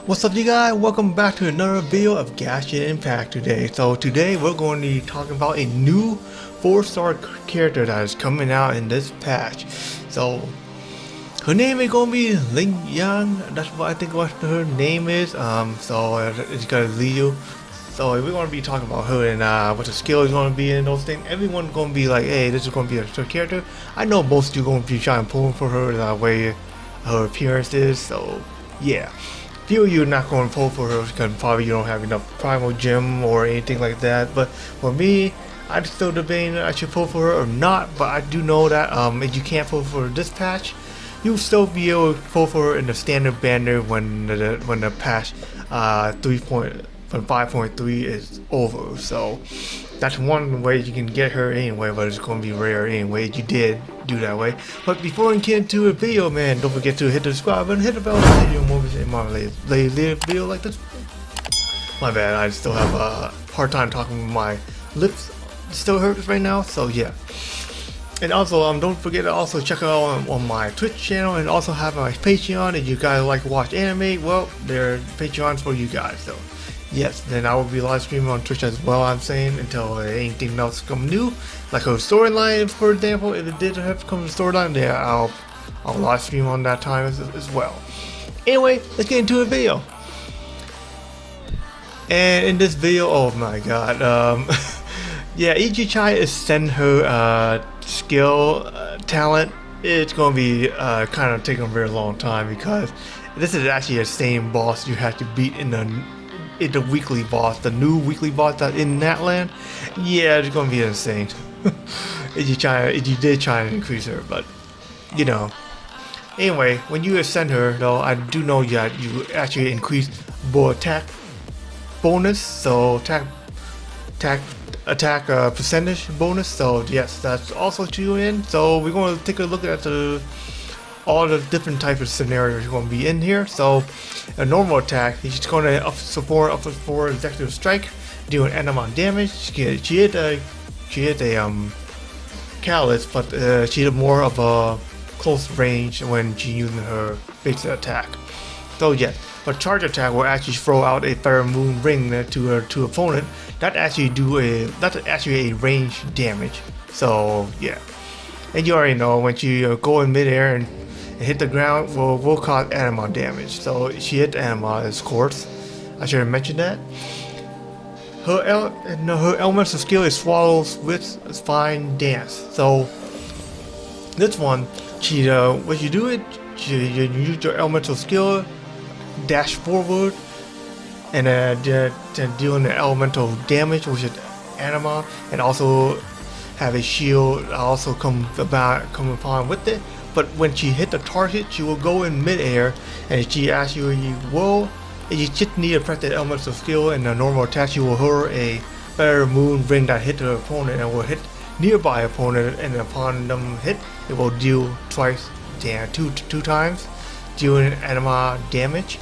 What's up, you guys? Welcome back to another video of Genshin Impact today. So today we're going to be talking about a new 4-star character that is coming out in this patch. So her name is going to be Lan Yan. That's what I think what her name is. It's gonna Leo. So we're going to be talking about her and what the skill is going to be and those things. Everyone's going to be like, hey, this is going to be a character. I know most of you are going to be trying to pull for her the way her appearance is. So yeah. Few of you are not going to pull for her because probably you don't have enough primal gem or anything like that. But for me, I'm still debating I should pull for her or not. But I do know that if you can't pull for this patch, you'll still be able to pull for her in the standard banner when the patch 5.3 is over. So that's one way you can get her anyway, but it's going to be rare anyway. You did do that way. But before we get into a video, man, don't forget to hit the subscribe button, hit the bell, so you won't miss my latest video like this. My bad, I still have a hard time talking with my lips. Still hurts right now, so yeah. And also, don't forget to also check out on my Twitch channel and also have my Patreon. If you guys like to watch anime, well, there are Patreons for you guys. So yes, then I will be live streaming on Twitch as well, I'm saying, until anything else comes new. Like her storyline, for example, if it did have to come to storyline, then I'll live stream on that time as well. Anyway, let's get into the video. And in this video, oh my god, yeah, if you try to ascend her skill, talent, it's going to be kind of taking a very long time because this is actually the same boss you have to beat in the weekly boss, the new weekly boss that's in that land. Yeah, it's gonna be insane. if you did try and increase her, but you know. Anyway, when you ascend her, though, I do know that you actually increase both attack bonus, so attack percentage bonus. So yes, that's also due in. So we're going to take a look at all the different types of scenarios you're going to be in here. So a normal attack, he's just going to support up to 4 executive strike, doing an amount of damage. She hit a callus, but she had more of a close range when she using her basic attack. So yes, but charge attack will actually throw out a pheromone ring to opponent. That's actually a range damage. So yeah, and you already know when you go in midair and hit the ground will cause anima damage. So she hit anima, of course. I should have mentioned that. Her elemental skill is swallows with fine dance. So this one, what you do you use your elemental skill, dash forward, and dealing the elemental damage, which is anima, and also have a shield also come upon with it. But when she hit the target, she will go in midair, and she actually will. You just need to press the elemental skill, and the normal attack, she will hurl a pheromone ring that hit the opponent and will hit nearby opponent, and upon them hit, it will deal twice, two times, dealing anima damage.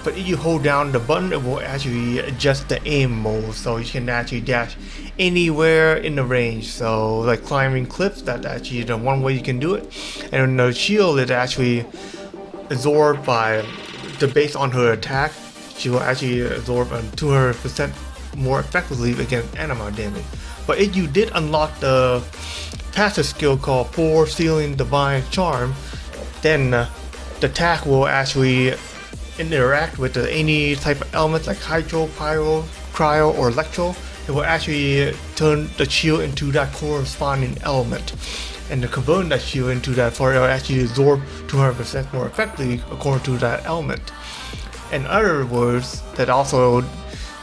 But if you hold down the button, it will actually adjust the aim mode, so you can actually dash anywhere in the range. So like climbing cliffs, that's actually the one way you can do it. And the shield is actually absorbed based on her attack. She will actually absorb 200% more effectively against anima damage. But if you did unlock the passive skill called Four Sealing Divine Charm, then the attack will actually interact with any type of elements like hydro, pyro, cryo, or electro. It will actually turn the shield into that corresponding element, and to convert that shield into that for it will actually absorb 200% more effectively according to that element. In other words, that also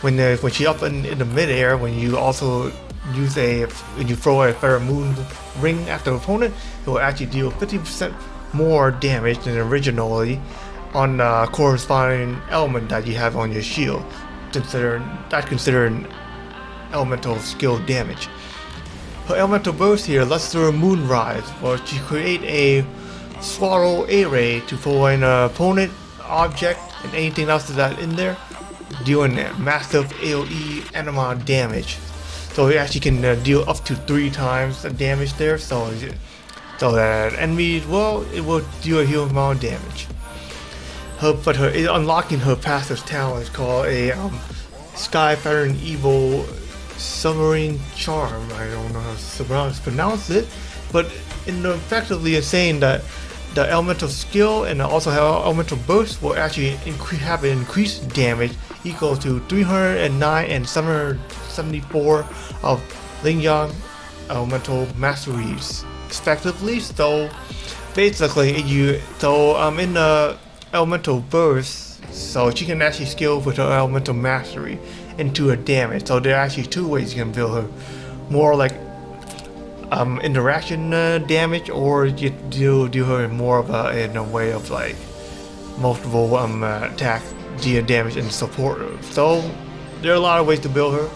when she up in the midair, when you also when you throw a pheromone ring at the opponent, it will actually deal 50% more damage than originally on the corresponding element that you have on your shield, considered elemental skill damage. Her elemental burst here, Luster Moonrise, will she create a swallow array to throw an opponent, object, and anything else that in there, dealing massive AoE anima damage. So it actually can deal up to 3 times the damage there. So that enemy, well, it will deal a huge amount of damage. unlocking her passive talent is called a Sky Pattern Evil Submarine Charm. I don't know how to pronounce it, but effectively it's saying that the elemental skill and also elemental burst will actually have an increased damage equal to 309 and 774 of Lan Yan elemental masteries respectively. So basically in the elemental burst, so she can actually skill with her elemental mastery into her damage. So there are actually two ways you can build her: more like interaction damage, or you do her more of in a way of like multiple attack damage and support her. So there are a lot of ways to build her.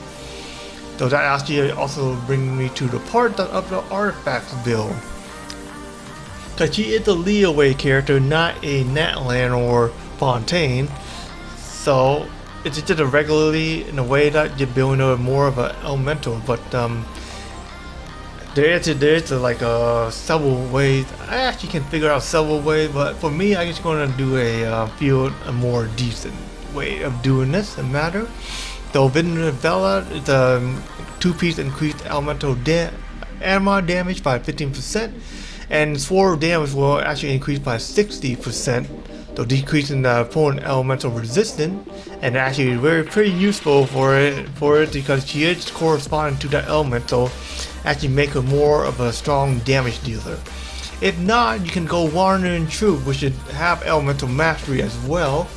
So that actually also brings me to the part of the artifacts build, because she is a leeway character, not a Natlan or Fontaine. So it's just regularly in a way that you're building her more of an elemental, but there is like several ways. I actually can figure out several ways, but for me, I'm just going to do a more decent way of doing this and matter. So Vela is a 2-piece increased elemental anima damage by 15%, and sword damage will actually increase by 60%. So decreasing the opponent elemental resistance, and actually pretty useful for it because she is corresponding to that elemental. Actually make her more of a strong damage dealer. If not, you can go Wandering Troop, which should have elemental mastery as well,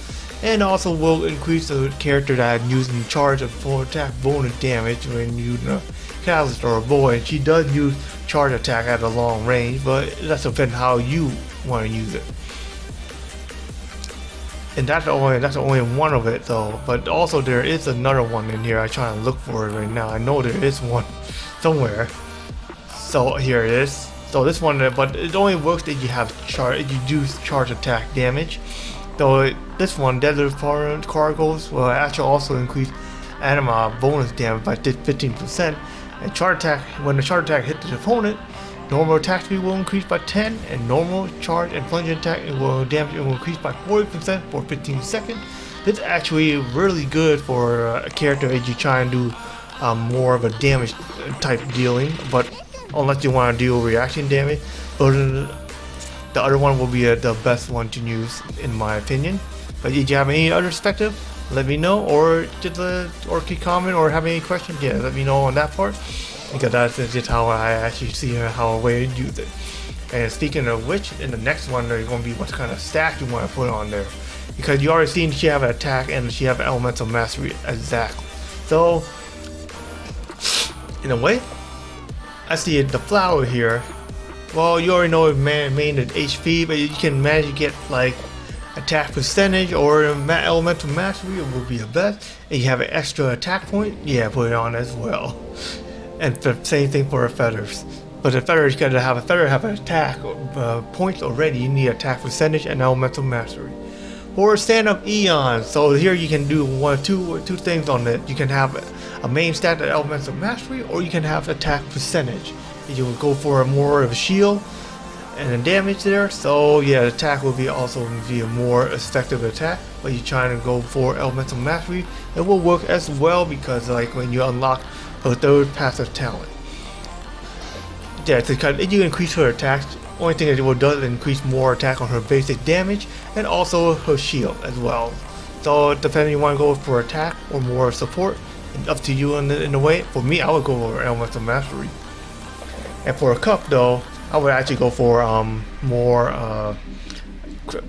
and also will increase the character that I'm using charge of full attack bonus damage when using a catalyst or a void. She does use charge attack at a long range, but that's depends how you want to use it. And that's only one of it though. But also there is another one in here. I'm trying to look for it right now. I know there is one somewhere. So here it is. So this one, but it only works if you have if you do charge attack damage. So this one, Deadly Cargoes, will actually also increase anima bonus damage by 15%. And charge attack, when the charge attack hits the opponent, normal attack speed will increase by 10, and normal charge and plunging attack will increase by 40% for 15 seconds. This is actually really good for a character that you try and do more of a damage type dealing, but unless you want to deal reaction damage. But the other one will be the best one to use in my opinion. But if you have any other perspective, let me know, or just or keep comment, or have any questions, yeah, let me know on that part, because that's just how I actually see how a way to use it. And speaking of which, in the next one there's going to be what kind of stack you want to put on there, because you already seen she have an attack and she have an elemental mastery exactly. So in a way, I see the flower here. Well, you already know it main is HP, but you can manage to get like attack percentage or elemental mastery, it will be the best. And you have an extra attack point, yeah, put it on as well. And the same thing for the feathers. But the feathers, you gotta have a feather have an attack points already. You need attack percentage and elemental mastery. For stand up Eon, so here you can do two things on it. You can have a main stat of elemental mastery, or you can have attack percentage. You will go for more of a shield and a damage there. So yeah, the attack will be also be a more effective attack. But you're trying to go for elemental mastery, it will work as well, because like when you unlock her third passive talent, yeah, if you increase her attacks, only thing that it will do is increase more attack on her basic damage and also her shield as well. So depending, you want to go for attack or more support, it's up to you in the way. For me, I would go for elemental mastery. And for a cup though, I would actually go for more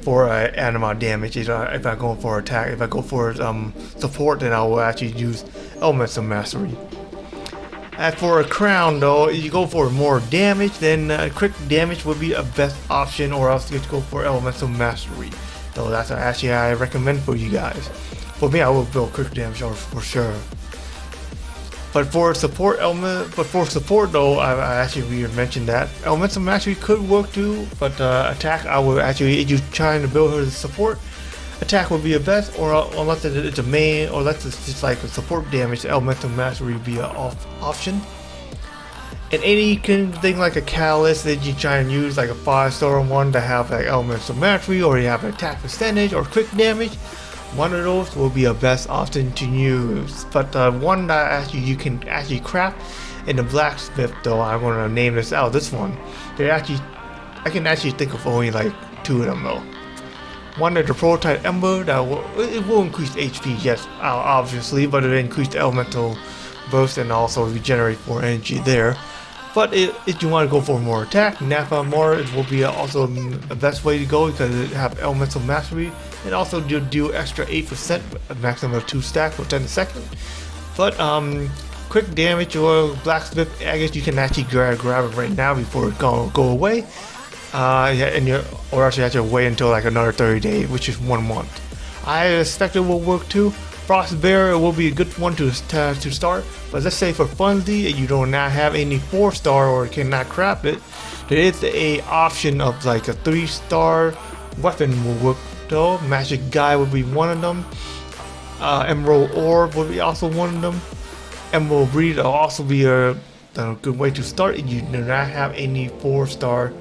for anima damage. If I go for attack, if I go for support, then I will actually use elemental mastery. As for a crown though, if you go for more damage, then quick damage would be a best option, or else you go for elemental mastery. So that's actually I recommend for you guys. For me, I will build quick damage for sure. But for support though, I actually mentioned that elemental mastery could work too. But attack, I would actually, if you're trying to build her to support, attack would be the best, or unless it's a main, or unless it's just like a support damage, elemental mastery would be an option. And any thing like a catalyst that you try and use, like a 5-star one that have like elemental mastery, or you have attack percentage or quick damage, one of those will be a best option to use. But the one that actually you can actually craft in the blacksmith, though, I'm gonna name this out. This one, I can actually think of only like 2 of them though. One is the prototype ember that it will increase HP, yes, obviously, but it will increase the elemental burst and also regenerate more energy there. But if you want to go for more attack, Nappa more it will be also the best way to go because it have elemental mastery and also do extra 8%, a maximum of 2 stacks for 10 seconds. But quick damage or blacksmith, I guess you can actually grab it right now before it go away. Yeah, or else you have to wait until like another 30 days, which is 1 month. I expect it will work too. Frost Bear will be a good one to start, but let's say for funsy you do not have any 4-star or cannot craft it, there is a option of like a 3-star weapon will work though. Magic Guy would be one of them. Emerald Orb would be also one of them. Emerald Breed will also be a good way to start if you do not have any 4-star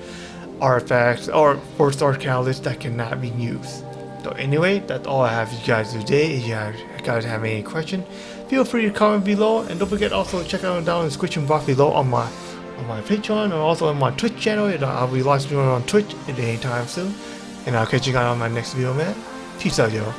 artifacts or 4-star catalysts that cannot be used. So anyway, that's all I have for you guys today. If you guys have any question, feel free to comment below, and don't forget also to check out down in the description box below on my Patreon and also on my Twitch channel. And I'll be live streaming on Twitch at any time soon. And I'll catch you guys on my next video, man. Peace out, yo.